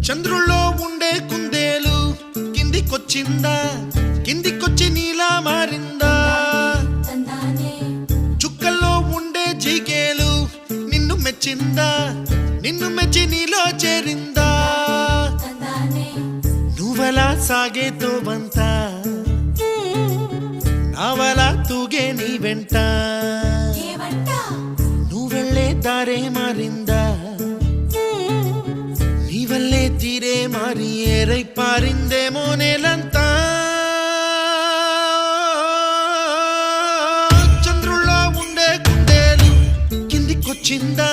చంద్రుల్లో ఉండే కుందేలు కిందికొచ్చిందా, కిందికొచ్చి నీలా మారిందా? చుక్కల్లో ఉండే జీకేలు నిన్ను మెచ్చిందా, నిన్ను మెచ్చి నీలో చేరిందా? నువ్వలా సాగే తోవంత నావలా తూగే నీ వెంట, నువ్వెళ్ళే దారే మారిందా, నీ వల్లే తీరే మారి ఏరై పారిందేమో నేలంతా. చంద్రుల్లో ఉండే కుందేలు కిందికొచ్చిందా,